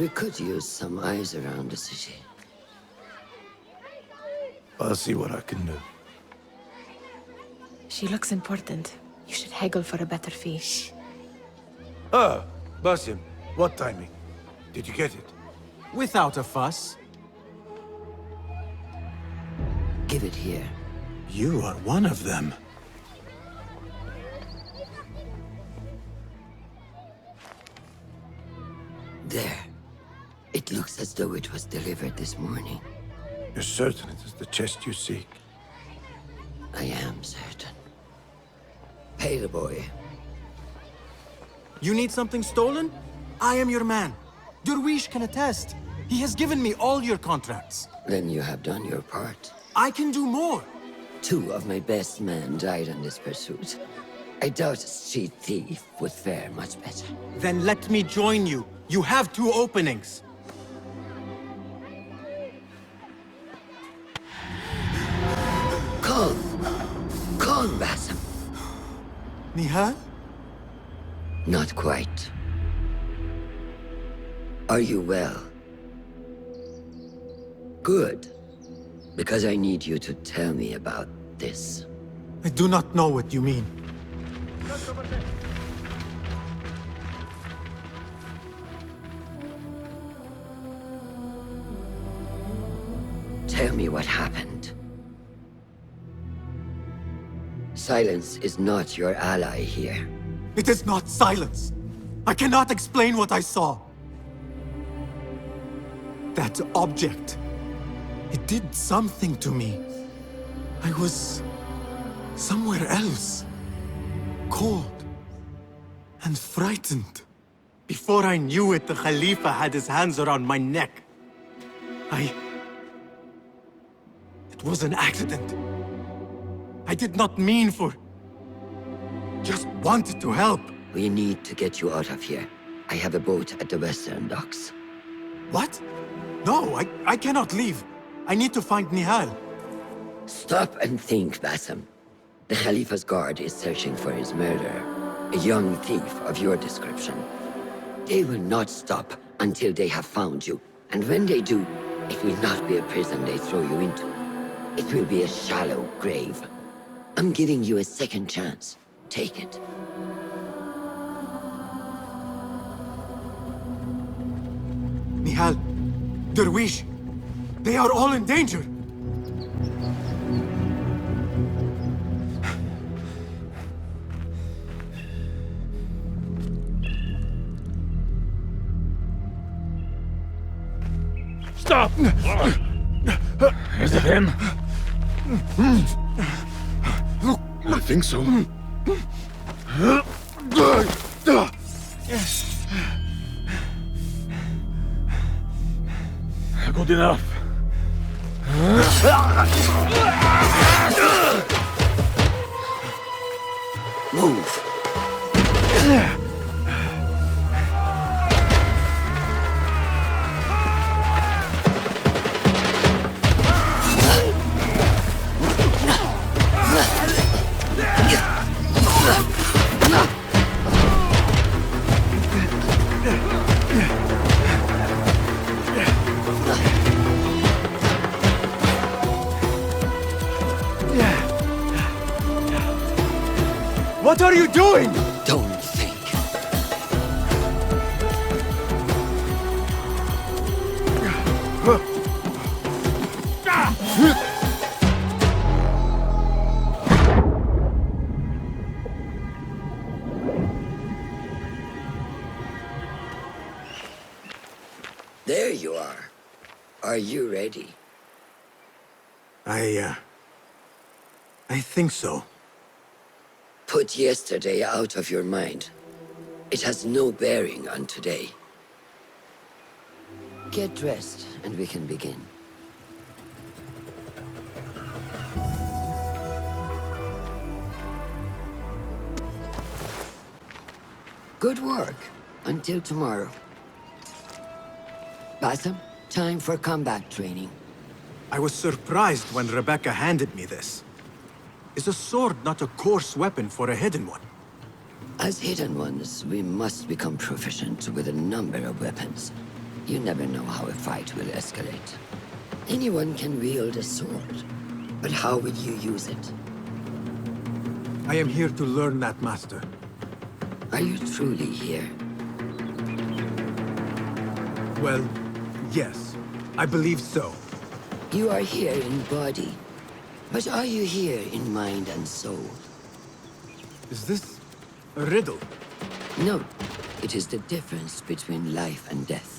We could use some eyes around the city. I'll see what I can do. She looks important. You should haggle for a better fee. Ah, Basim, what timing? Did you get it? Without a fuss. Give it here. You are one of them. There. It looks as though it was delivered this morning. You're certain it is the chest you seek? I am certain. Pay the boy. You need something stolen? I am your man. Derwish can attest. He has given me all your contracts. Then you have done your part. I can do more. 2 of my best men died in this pursuit. I doubt a street thief would fare much better. Then let me join you. You have 2 openings. Calm. Calm, Basim. Nihal? Not quite. Are you well? Good. Because I need you to tell me about this. I do not know what you mean. Tell me what happened. Silence is not your ally here. It is not silence. I cannot explain what I saw. That object. It did something to me. I was somewhere else. Cold and frightened. Before I knew it, the Khalifa had his hands around my neck. It was an accident. I did not mean for... Just wanted to help. We need to get you out of here. I have a boat at the western docks. What? No, I cannot leave. I need to find Nihal. Stop and think, Basim. The Khalifa's guard is searching for his murderer, a young thief of your description. They will not stop until they have found you, and when they do, it will not be a prison they throw you into. It will be a shallow grave. I'm giving you a second chance. Take it. Nihal, Derwish, they are all in danger. Stop! Is it him? I think so. Good enough. Move. What are you doing? Don't think. There you are. Are you ready? I think so. Put yesterday out of your mind. It has no bearing on today. Get dressed, and we can begin. Good work. Until tomorrow. Basim, time for combat training. I was surprised when Rebecca handed me this. Is a sword not a coarse weapon for a hidden one? As hidden ones, we must become proficient with a number of weapons. You never know how a fight will escalate. Anyone can wield a sword, but how will you use it? I am here to learn that, Master. Are you truly here? Well, yes. I believe so. You are here in body, but are you here in mind and soul? Is this a riddle? No, it is the difference between life and death.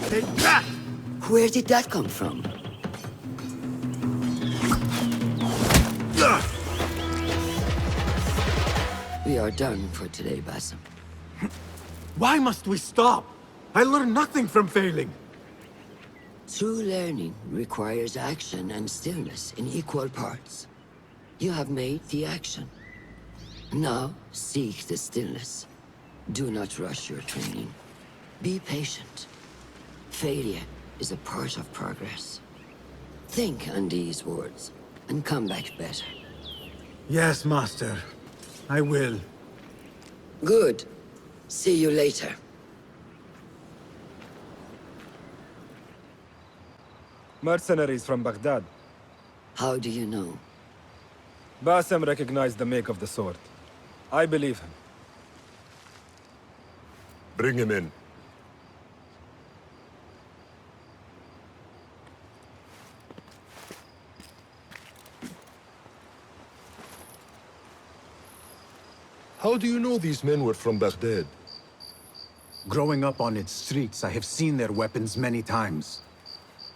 Take that! Where did that come from? We are done for today, Basim. Why must we stop? I learn nothing from failing. True learning requires action and stillness in equal parts. You have made the action. Now, seek the stillness. Do not rush your training. Be patient. Failure is a part of progress. Think on these words, and come back better. Yes, Master. I will. Good. See you later. Mercenaries from Baghdad. How do you know? Basim recognized the make of the sword. I believe him. Bring him in. How do you know these men were from Baghdad? Growing up on its streets, I have seen their weapons many times.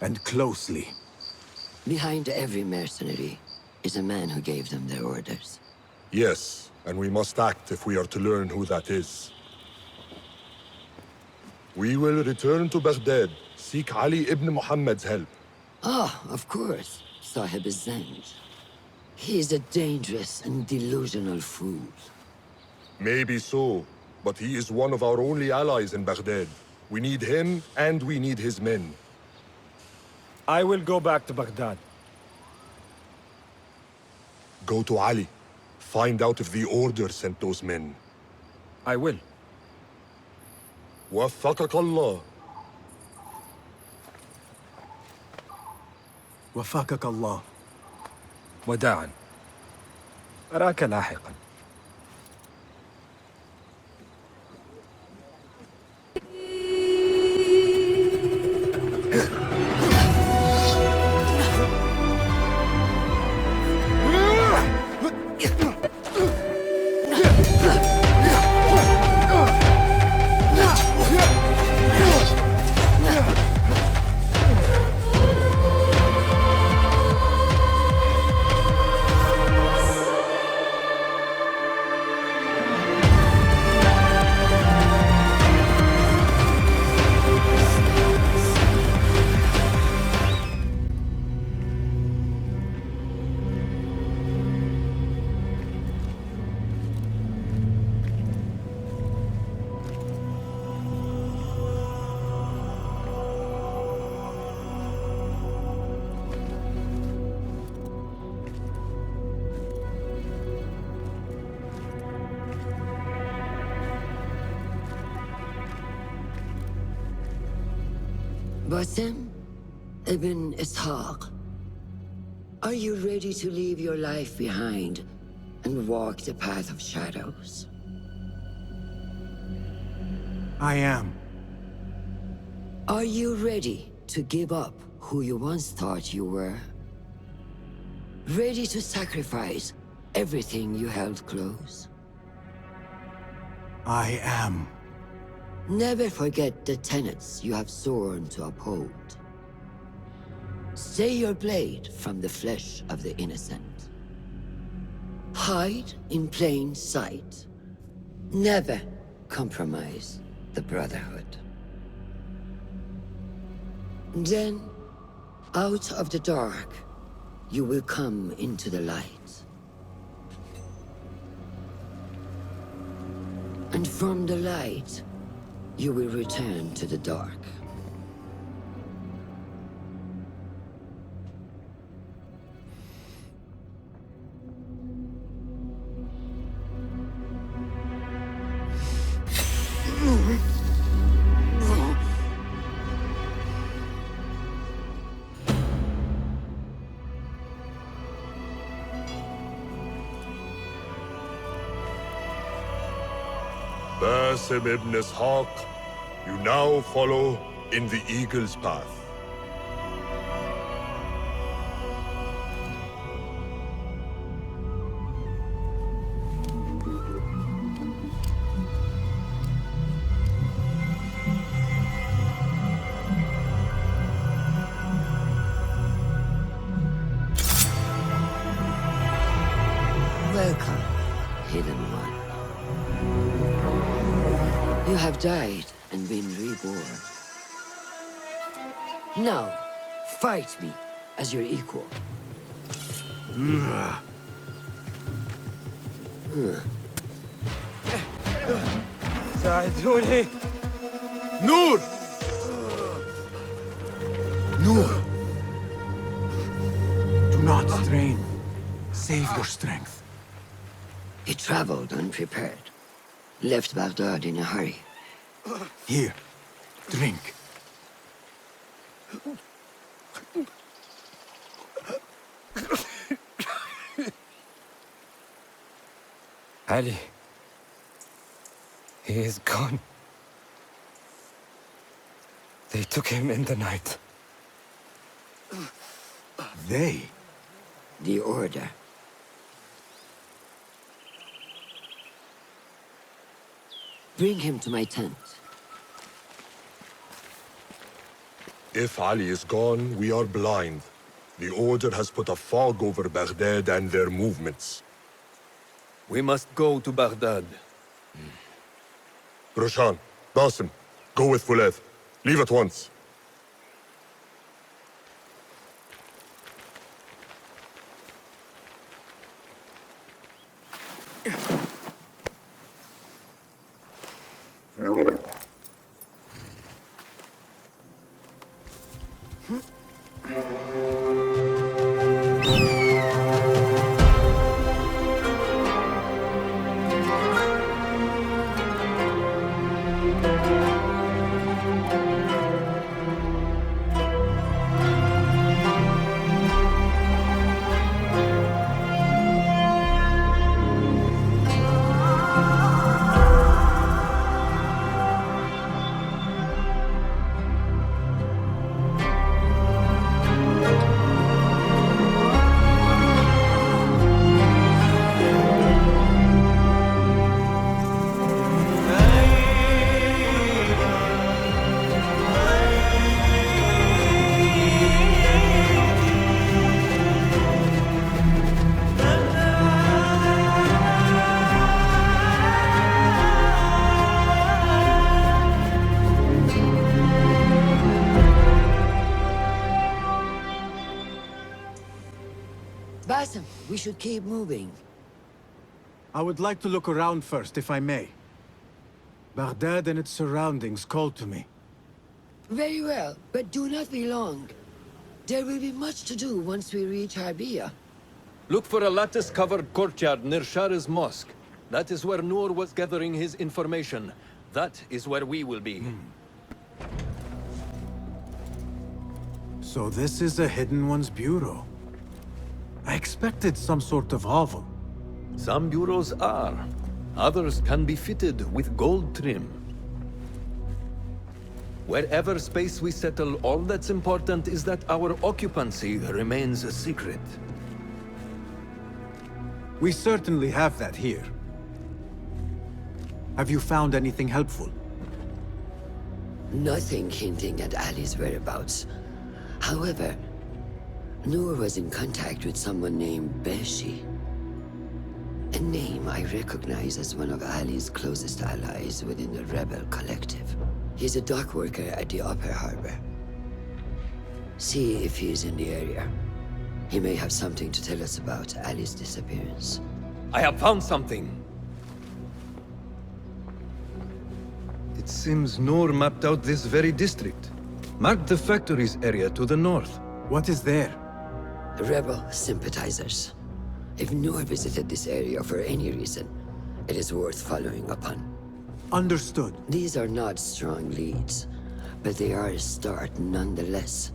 And closely. Behind every mercenary is a man who gave them their orders. Yes, and we must act if we are to learn who that is. We will return to Baghdad, seek Ali ibn Muhammad's help. Ah, of course, Sahib Zanj. He is a dangerous and delusional fool. Maybe so, but he is one of our only allies in Baghdad. We need him, and we need his men. I will go back to Baghdad. Go to Ali. Find out if the Order sent those men. I will. وفقك الله. وفقك الله. وداعا. أراك لاحقا. Basim ibn Ishaq, are you ready to leave your life behind and walk the path of shadows? I am. Are you ready to give up who you once thought you were? Ready to sacrifice everything you held close? I am. Never forget the tenets you have sworn to uphold. Stay your blade from the flesh of the innocent. Hide in plain sight. Never compromise the Brotherhood. Then, out of the dark, you will come into the light. And from the light, you will return to the dark. Basim ibn Ishaq, you now follow in the Eagle's path. Welcome, Hidden One. You have died and been reborn. Now, fight me as your equal. ساعدوني. Noor! Noor! Do not strain. Save your strength. He traveled unprepared. Left Baghdad in a hurry. Here, drink. Ali. He is gone. They took him in the night. They? The Order. Bring him to my tent. If Ali is gone, we are blind. The Order has put a fog over Baghdad and their movements. We must go to Baghdad. Roshan, Basim, go with Fulad. Leave at once. Basim, we should keep moving. I would like to look around first, if I may. Baghdad and its surroundings call to me. Very well, but do not be long. There will be much to do once we reach Harbiya. Look for a lattice-covered courtyard near Shah's mosque. That is where Noor was gathering his information. That is where we will be. So this is a Hidden One's bureau. I expected some sort of hovel. Some bureaus are. Others can be fitted with gold trim. Wherever space we settle, all that's important is that our occupancy remains a secret. We certainly have that here. Have you found anything helpful? Nothing hinting at Ali's whereabouts. However, Noor was in contact with someone named Beshi. A name I recognize as one of Ali's closest allies within the rebel collective. He's a dock worker at the Upper Harbor. See if he's in the area. He may have something to tell us about Ali's disappearance. I have found something. It seems Noor mapped out this very district. Marked the factories area to the north. What is there? Rebel sympathizers. If Noor visited this area for any reason, it is worth following up on. Understood. These are not strong leads, but they are a start nonetheless.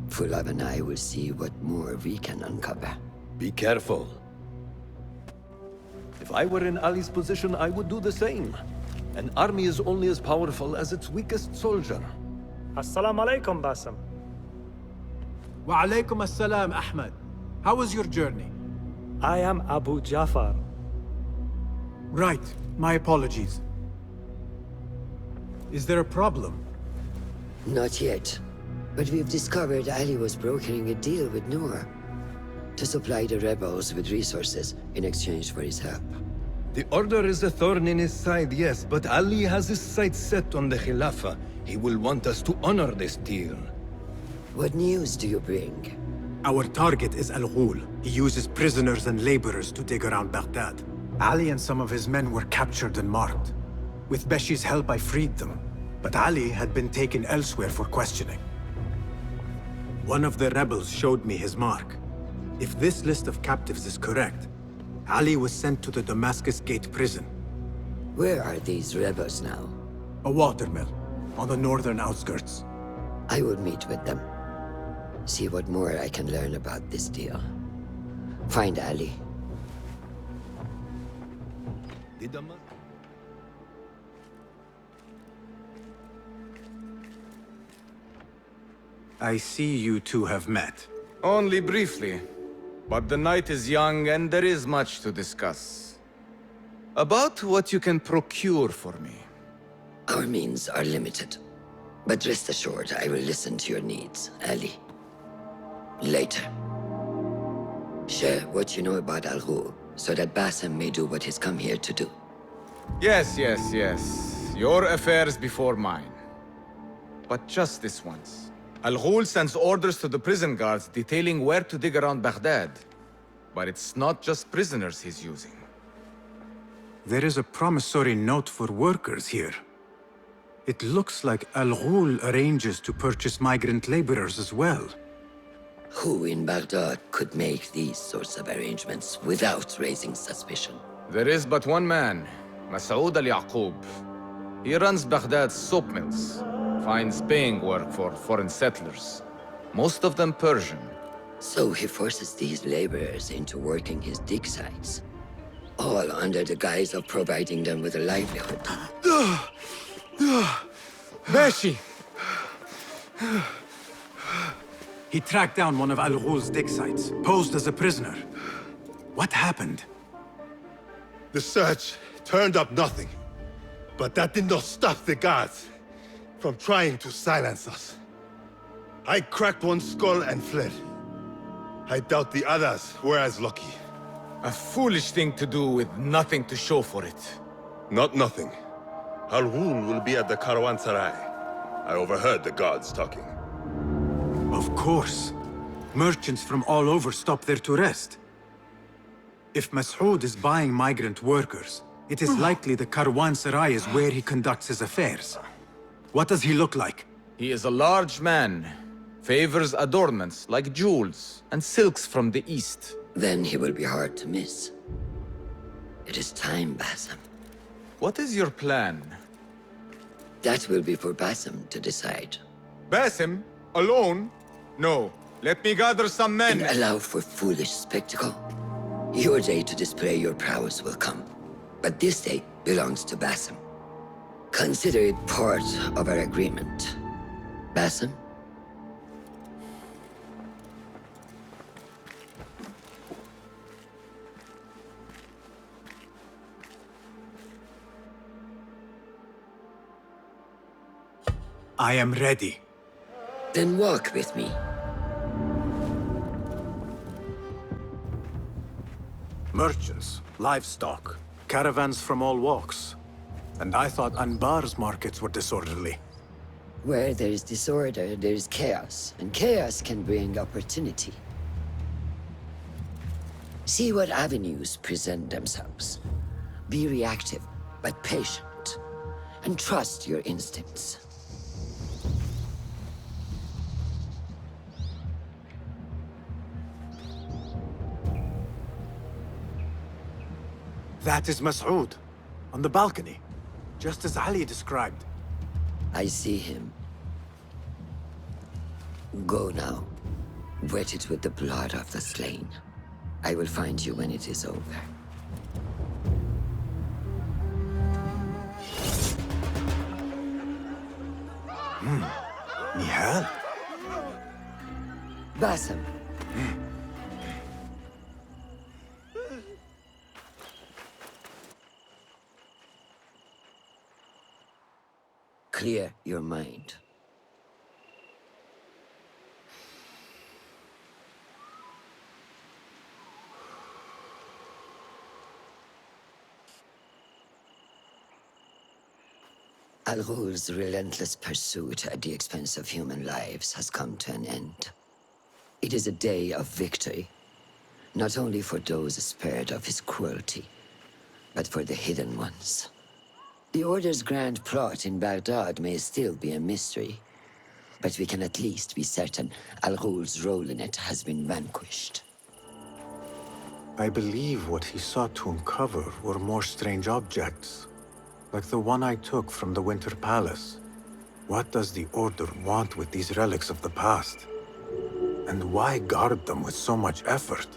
Fulab and I will see what more we can uncover. Be careful. If I were in Ali's position, I would do the same. An army is only as powerful as its weakest soldier. Assalamu alaikum, Basim. Wa alaykum assalam, Ahmed. How was your journey? I am Abu Jafar. Right. My apologies. Is there a problem? Not yet. But we've discovered Ali was brokering a deal with Noor to supply the rebels with resources in exchange for his help. The Order is a thorn in his side, yes, but Ali has his sights set on the Khilafah. He will want us to honor this deal. What news do you bring? Our target is Al-Gul. He uses prisoners and laborers to dig around Baghdad. Ali and some of his men were captured and marked. With Beshi's help, I freed them. But Ali had been taken elsewhere for questioning. One of the rebels showed me his mark. If this list of captives is correct, Ali was sent to the Damascus Gate prison. Where are these rebels now? A watermill, on the northern outskirts. I will meet with them. See what more I can learn about this deal. Find Ali. I see you two have met. Only briefly. But the night is young and there is much to discuss. About what you can procure for me. Our means are limited. But rest assured, I will listen to your needs, Ali. Later. Share what you know about Al-Gul, so that Basim may do what he's come here to do. Yes. Your affairs before mine. But just this once. Al-Ghul sends orders to the prison guards detailing where to dig around Baghdad. But it's not just prisoners he's using. There is a promissory note for workers here. It looks like Al-Ghul arranges to purchase migrant laborers as well. Who in Baghdad could make these sorts of arrangements without raising suspicion? There is but one man, Masoud al-Yaqub. He runs Baghdad's soap mills, finds paying work for foreign settlers, most of them Persian. So he forces these laborers into working his dig sites, all under the guise of providing them with a livelihood. Bashi! He tracked down one of Al-Ghul's dig sites, posed as a prisoner. What happened? The search turned up nothing. But that did not stop the guards from trying to silence us. I cracked one skull and fled. I doubt the others were as lucky. A foolish thing to do with nothing to show for it. Not nothing. Al-Ghul will be at the Caravanserai. I overheard the guards talking. Of course. Merchants from all over stop there to rest. If Masoud is buying migrant workers, it is likely the Caravanserai is where he conducts his affairs. What does he look like? He is a large man. Favors adornments like jewels and silks from the east. Then he will be hard to miss. It is time, Basim. What is your plan? That will be for Basim to decide. Basim? Alone? No. Let me gather some men. And allow for foolish spectacle. Your day to display your prowess will come. But this day belongs to Basim. Consider it part of our agreement. Basim? I am ready. Then walk with me. Merchants, livestock, caravans from all walks. And I thought Anbar's markets were disorderly. Where there is disorder, there is chaos. And chaos can bring opportunity. See what avenues present themselves. Be reactive, but patient. And trust your instincts. That is Masoud, on the balcony, just as Ali described. I see him. Go now. Wet it with the blood of the slain. I will find you when it is over. Nihal? Basim. Clear your mind. Al-Ghul's relentless pursuit at the expense of human lives has come to an end. It is a day of victory, not only for those spared of his cruelty, but for the hidden ones. The Order's grand plot in Baghdad may still be a mystery, but we can at least be certain Al-Ghul's role in it has been vanquished. I believe what he sought to uncover were more strange objects, like the one I took from the Winter Palace. What does the Order want with these relics of the past? And why guard them with so much effort?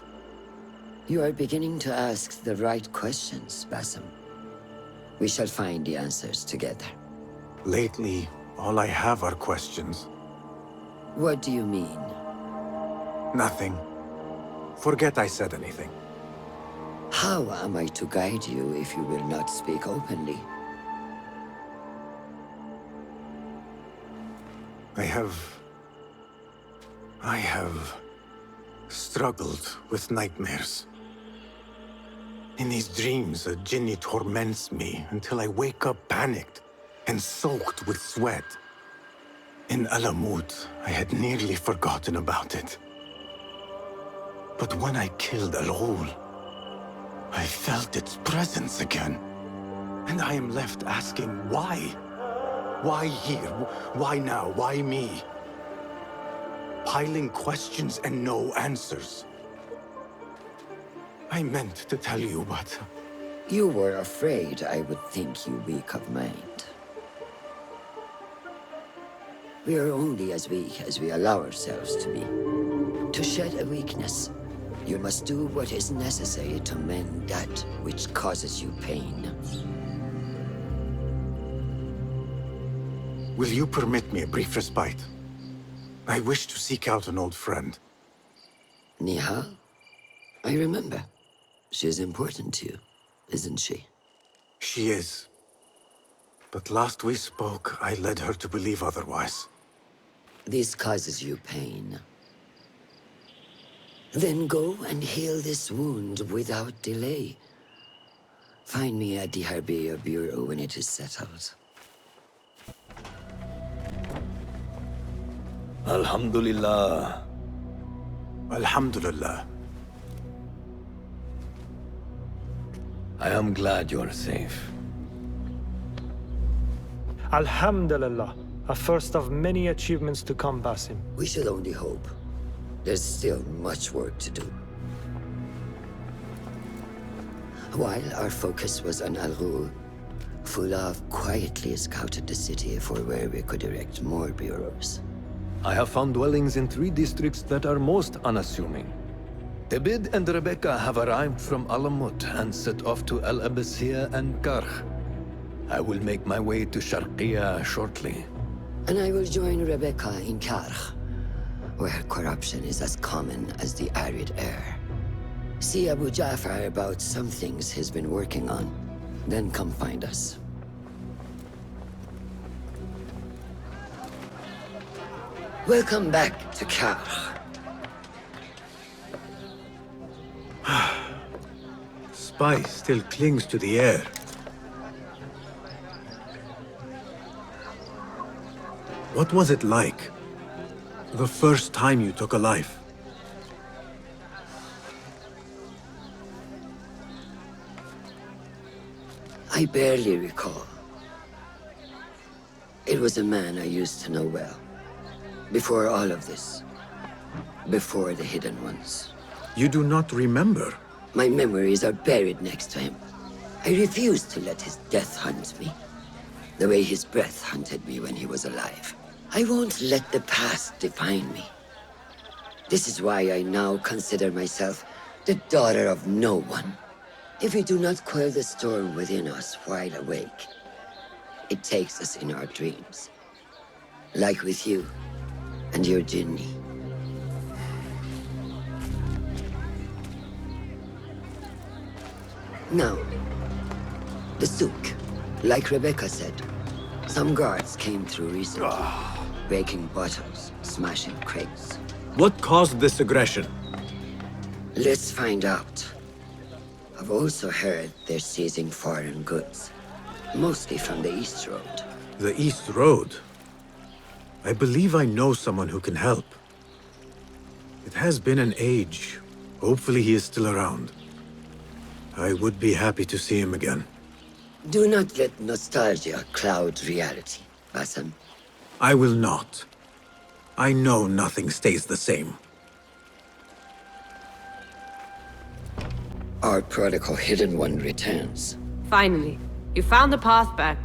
You are beginning to ask the right questions, Basim. We shall find the answers together. Lately, all I have are questions. What do you mean? Nothing. Forget I said anything. How am I to guide you if you will not speak openly? I have struggled with nightmares. In these dreams, a jinni torments me until I wake up panicked and soaked with sweat. In Alamut, I had nearly forgotten about it. But when I killed Al-Ghul, I felt its presence again. And I am left asking why? Why here? Why now? Why me? Piling questions and no answers. I meant to tell you, but... You were afraid I would think you weak of mind. We are only as weak as we allow ourselves to be. To shed a weakness, you must do what is necessary to mend that which causes you pain. Will you permit me a brief respite? I wish to seek out an old friend. Nihal? I remember. She is important to you, isn't she? She is. But last we spoke, I led her to believe otherwise. This causes you pain. Then go and heal this wound without delay. Find me at the Harbiya Bureau when it is settled. Alhamdulillah. Alhamdulillah. I am glad you're safe. Alhamdulillah. A first of many achievements to come, Basim. We should only hope. There's still much work to do. While our focus was on Al-Ghul, Fulav quietly scouted the city for where we could erect more bureaus. I have found dwellings in 3 districts that are most unassuming. Tebid and Rebecca have arrived from Alamut and set off to Al-Abbasiyah and Karh. I will make my way to Sharqiyah shortly. And I will join Rebecca in Karh, where corruption is as common as the arid air. See Abu Ja'far about some things he's been working on, then come find us. Welcome back to Karh. Spice still clings to the air. What was it like? The first time you took a life? I barely recall. It was a man I used to know well. Before all of this. Before the Hidden Ones. You do not remember? My memories are buried next to him. I refuse to let his death hunt me. The way his breath hunted me when he was alive. I won't let the past define me. This is why I now consider myself the daughter of no one. If we do not quell the storm within us while awake, it takes us in our dreams. Like with you and your Jinni. Now, the souk. Like Rebecca said, some guards came through recently, breaking bottles, smashing crates. What caused this aggression? Let's find out. I've also heard they're seizing foreign goods, mostly from the East Road. The East Road? I believe I know someone who can help. It has been an age. Hopefully he is still around. I would be happy to see him again. Do not let nostalgia cloud reality, Basim. I will not. I know nothing stays the same. Our protocol hidden one returns. Finally, you found the path back.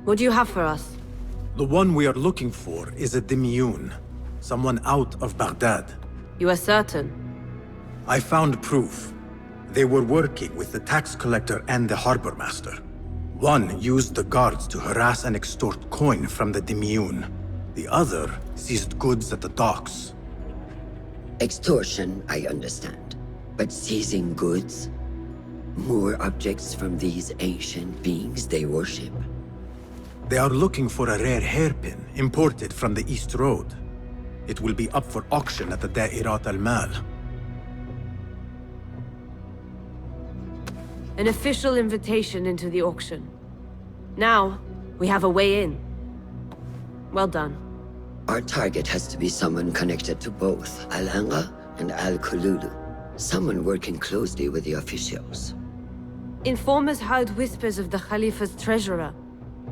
What do you have for us? The one we are looking for is a Dimyun, someone out of Baghdad. You are certain? I found proof. They were working with the tax collector and the harbor master. One used the guards to harass and extort coin from the Dimyun. The other seized goods at the docks. Extortion, I understand. But seizing goods? More objects from these ancient beings they worship? They are looking for a rare hairpin imported from the East Road. It will be up for auction at the Da'irat al-Mal. An official invitation into the auction. Now, we have a way in. Well done. Our target has to be someone connected to both Al-Anga and Al-Kululu. Someone working closely with the officials. Informers heard whispers of the Khalifa's treasurer.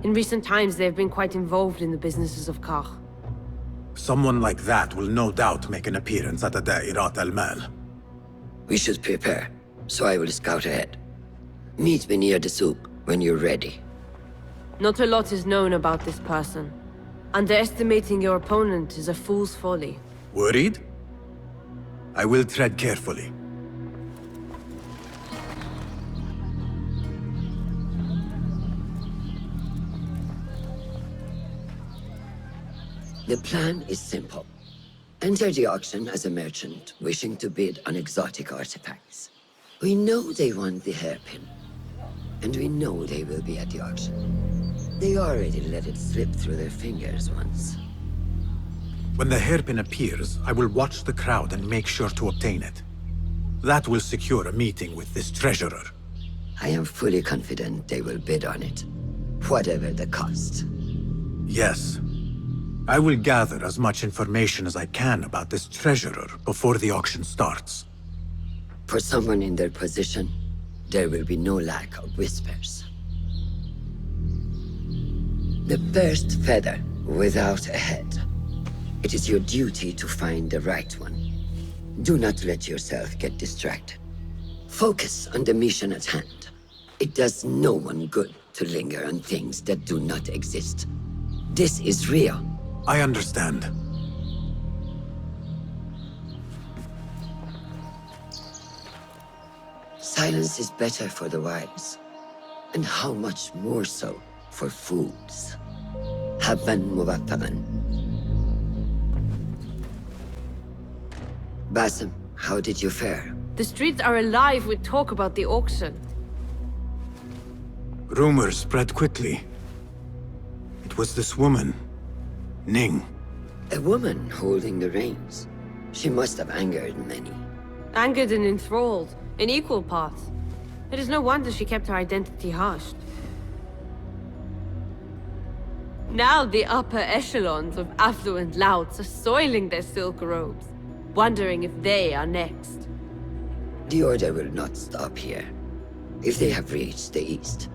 In recent times, they have been quite involved in the businesses of Kar. Someone like that will no doubt make an appearance at the Da'irat al-Mal. We should prepare, so I will scout ahead. Meet me near the souk when you're ready. Not a lot is known about this person. Underestimating your opponent is a fool's folly. Worried? I will tread carefully. The plan is simple. Enter the auction as a merchant wishing to bid on exotic artifacts. We know they want the hairpin. And we know they will be at the auction. They already let it slip through their fingers once. When the hairpin appears, I will watch the crowd and make sure to obtain it. That will secure a meeting with this treasurer. I am fully confident they will bid on it, whatever the cost. Yes. I will gather as much information as I can about this treasurer before the auction starts. For someone in their position, there will be no lack of whispers. The first feather without a head. It is your duty to find the right one. Do not let yourself get distracted. Focus on the mission at hand. It does no one good to linger on things that do not exist. This is real. I understand. Silence is better for the wise. And how much more so for fools. Habban mubattagan. Basim, how did you fare? The streets are alive with talk about the auction. Rumors spread quickly. It was this woman, Ning. A woman holding the reins. She must have angered many. Angered and enthralled, in equal parts. It is no wonder she kept her identity hushed. Now the upper echelons of affluent louts are soiling their silk robes, wondering if they are next. The Order will not stop here. If they have reached the east,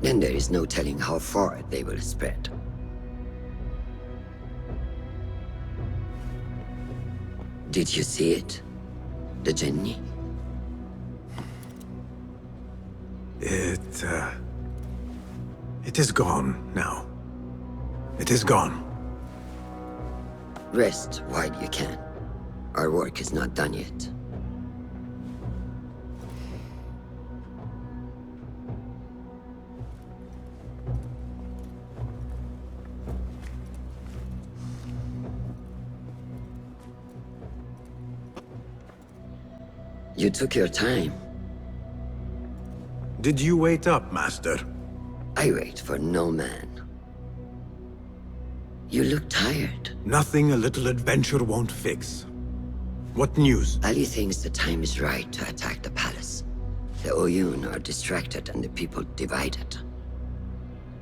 then there is no telling how far they will spread. Did you see it? The Jinni? It is gone now. It is gone. Rest while you can. Our work is not done yet. You took your time. Did you wait up, Master? I wait for no man. You look tired. Nothing a little adventure won't fix. What news? Ali thinks the time is right to attack the palace. The Oyun are distracted and the people divided.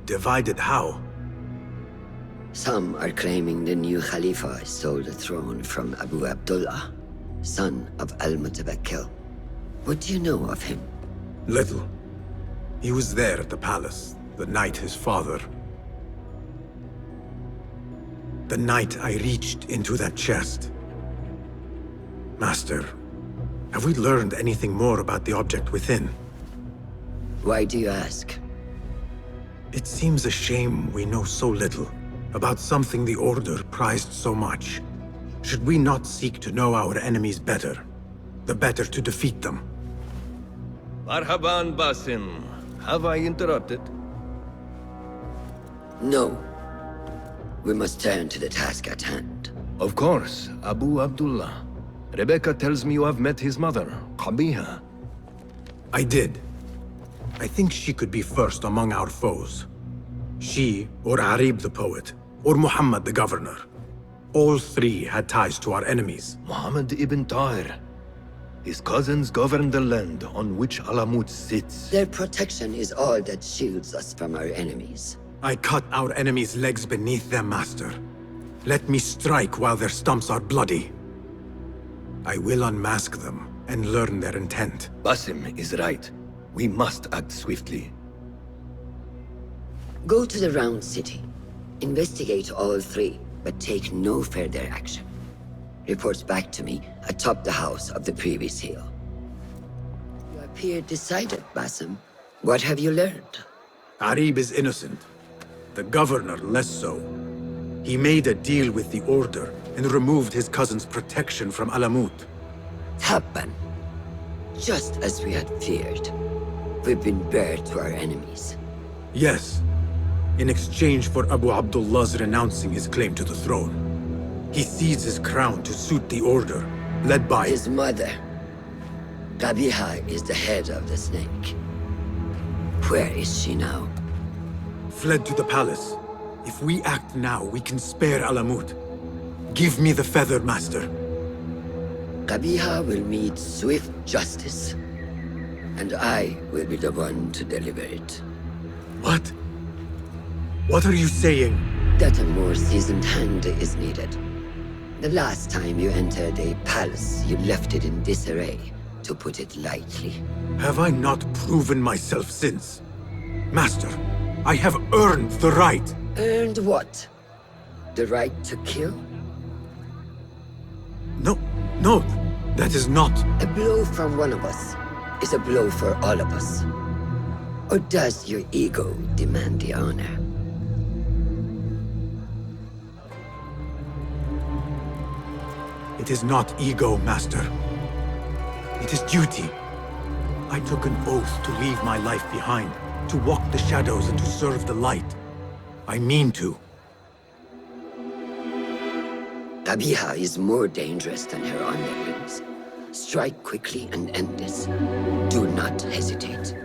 Divided how? Some are claiming the new Khalifa stole the throne from Abu Abdullah, son of Al-Mutawakkil. What do you know of him? Little. He was there at the palace, the night his father... The night I reached into that chest. Master, have we learned anything more about the object within? Why do you ask? It seems a shame we know so little about something the Order prized so much. Should we not seek to know our enemies better, the better to defeat them? Marhaban, Basim. Have I interrupted? No. We must turn to the task at hand. Of course, Abu Abdullah. Rebecca tells me you have met his mother, Qabiha. I did. I think she could be first among our foes. She, or Arib the poet, or Muhammad the governor. All three had ties to our enemies. Muhammad ibn Tahir. His cousins govern the land on which Alamut sits. Their protection is all that shields us from our enemies. I cut our enemies' legs beneath them, Master. Let me strike while their stumps are bloody. I will unmask them and learn their intent. Basim is right. We must act swiftly. Go to the Round City. Investigate all three, but take no further action. Reports back to me atop the house of the previous hill. You appear decided, Basim. What have you learned? Arib is innocent. The governor less so. He made a deal with the Order and removed his cousin's protection from Alamut. Happened. Just as we had feared. We've been bared to our enemies. Yes. In exchange for Abu Abdullah's renouncing his claim to the throne. He seized his crown to suit the Order, led by his mother. Qabiha is the head of the snake. Where is she now? Fled to the palace. If we act now, we can spare Alamut. Give me the feather, Master. Qabiha will meet swift justice. And I will be the one to deliver it. What? What are you saying? That a more seasoned hand is needed. The last time you entered a palace, you left it in disarray, to put it lightly. Have I not proven myself since? Master, I have earned the right. Earned what? The right to kill? No, that is not. A blow from one of us is a blow for all of us. Or does your ego demand the honor? It is not ego, Master. It is duty. I took an oath to leave my life behind, to walk the shadows and to serve the light. I mean to. Qabiha is more dangerous than her underlings. Strike quickly and end this. Do not hesitate.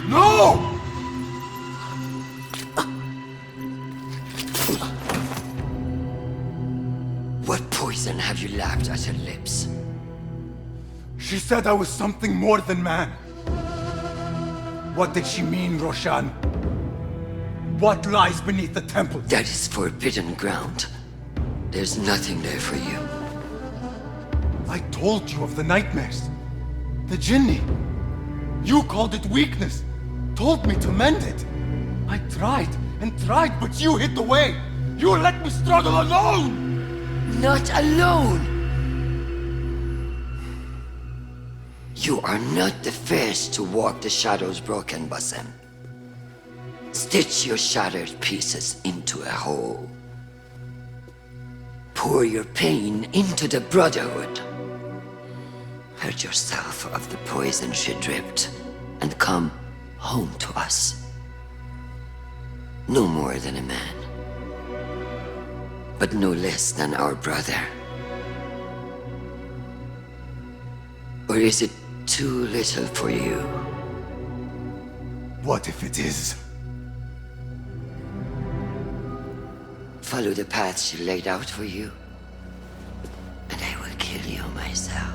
No! What poison have you lapped at her lips? She said I was something more than man. What did she mean, Roshan? What lies beneath the temple? That is forbidden ground. There's nothing there for you. I told you of the nightmares. The jinni. You called it weakness. Told me to mend it. I tried and tried, but you hid the way. You let me struggle alone! Not alone! You are not the first to walk the shadows broken, Basim. Stitch your shattered pieces into a whole. Pour your pain into the Brotherhood. Purge yourself of the poison she dripped, and come home to us. No more than a man. but no less than our brother. Or is it too little for you? What if it is? Follow the path she laid out for you, and I will kill you myself.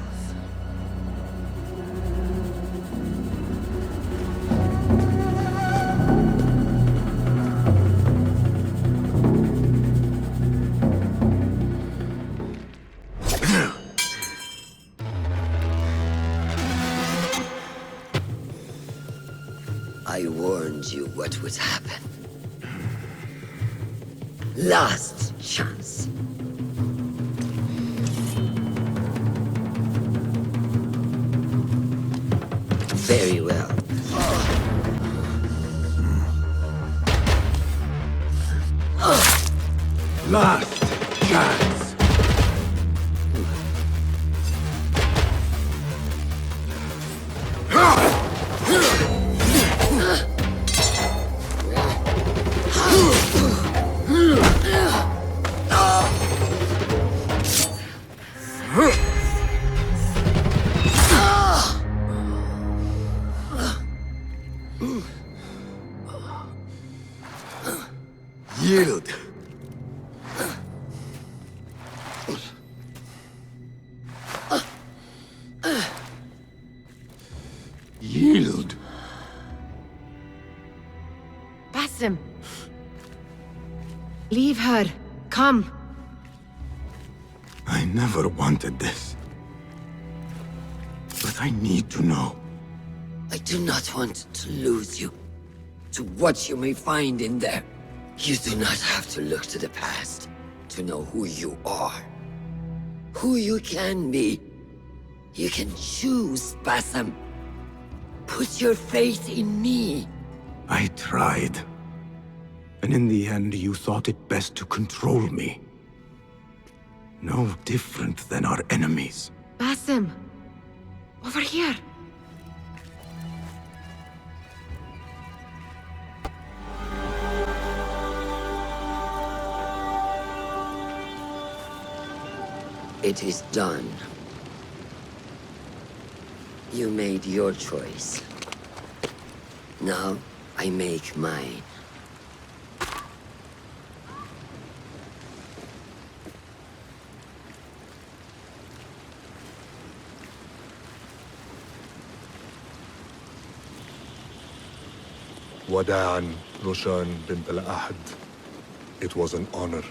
I warned you what would happen. Last chance. Very well. Last chance. Yield. Yield. Basim. Leave her. Come. I never wanted this. But I need to know. I do not want to lose you to what you may find in there. You do not have to look to the past to know who you are. Who you can be. You can choose, Basim. Put your faith in me. I tried. And in the end, you thought it best to control me. No different than our enemies. Basim. Over here. It is done. You made your choice. Now, I make mine. وداعاً, Roshan bint al-Ahad. It was an honor.